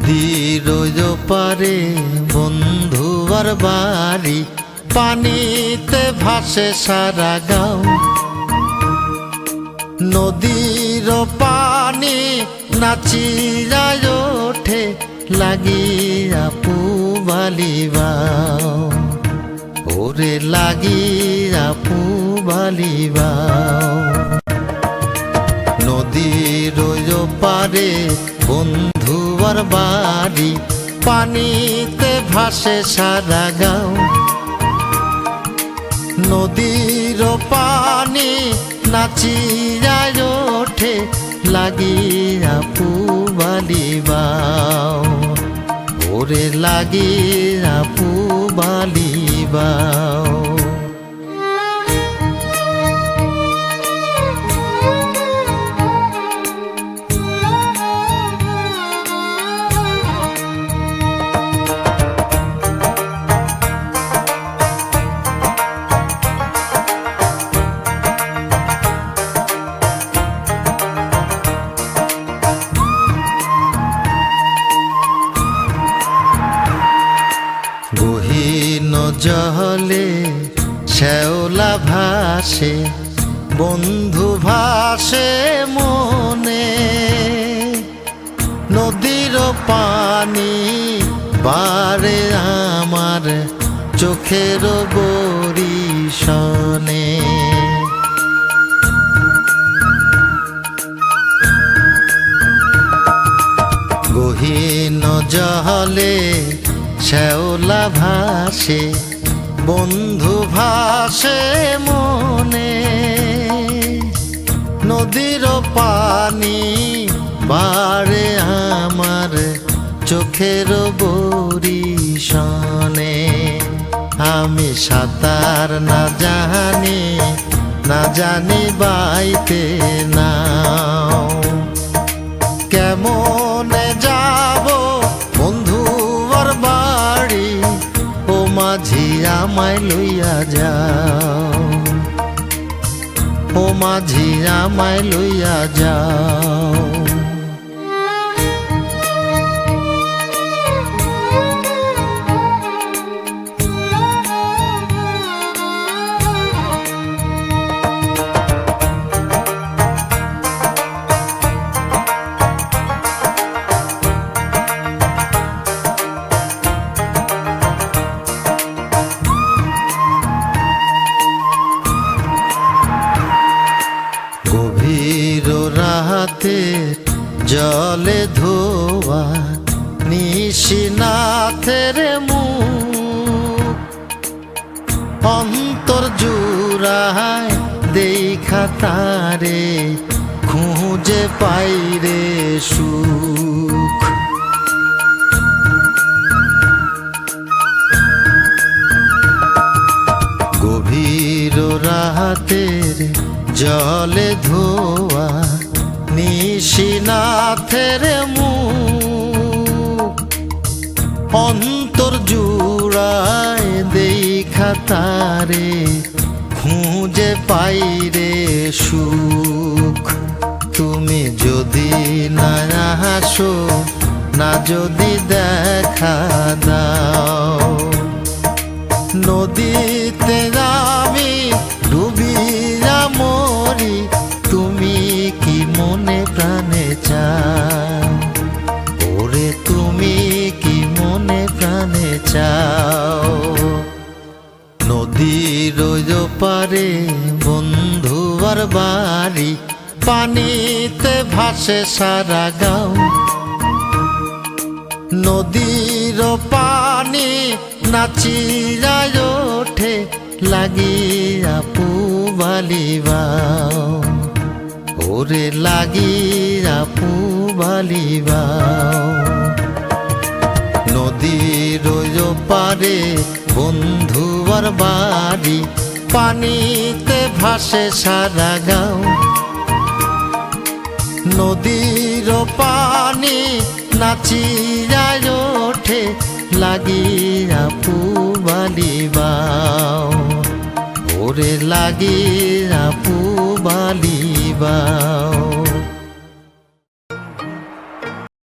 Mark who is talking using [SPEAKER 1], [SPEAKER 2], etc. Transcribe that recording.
[SPEAKER 1] নদীর পারে বন্ধুর বাড়ি, পানিতে ভাসে সারা গাঁও। নদীর পানি নাচিয়া ওঠে, লাগিয়া পুবালিবাও, ওরে লাগিয়া পুবালিবাও। নদীর পারে বন্ধুর বাড়ি, পানিতে ভাসে সারা গাঁও। নদীর পানি নাচিয়া ওঠে, লাগিয়া পুবালিবাও, ওরে লাগিয়া পুবালিবাও। গহীন জলে শ্যাওলা ভাসে, বন্ধু ভাসে মনে। নদীর পানি বারে আমার চোখের বরিশনে। গহীন জলে শ্যাওলা ভাসে, বন্ধু ভাসে মনে। নদীর পানি বারে আমার চোখের বরিশনে। আমি সাঁতার না জানি বাইতে নাও, কেমনে যাব বন্ধুর বাড়ি, ও মাঝি আমায় লইয়া যাও, ও মাঝি আমায় লইয়া যাও। গভীর রাতে জলে ধোয়া নিশিনাথের মুখ, অন্তর জুড়ায় দেখা তারে খুঁজে পাইরে সুখ। গভীর রাতের জলে ধোয়া নিশিনাথের মুখ, অন্তর জুড়ায় দেখা তারে খুঁজে পাইরে সুখ। তুমি যদি না আসো, না যদি দেখা দাও, নদীতে আমি ডুবিয়া মরি, তুমি কি মনে প্রাণে চাও, ওরে তুমি কি মনে প্রাণে চাও। নদীর পারে বন্ধুর বাড়ি, পানিতে ভাসে সারা গাঁও। নদীর পানি নাচিয়া ওঠে, লাগিয়া পুবালিবাও, ওরে লাগিয়া পুবালিবাও। নদীর পারে বন্ধুর বাড়ি, পানিতে ভাসে সারা গাঁও। নদীর পানি নাচিয়া ওঠে, লাগিয়া পুবালিবাও, ওরে লাগিয়া পুবালিবাও।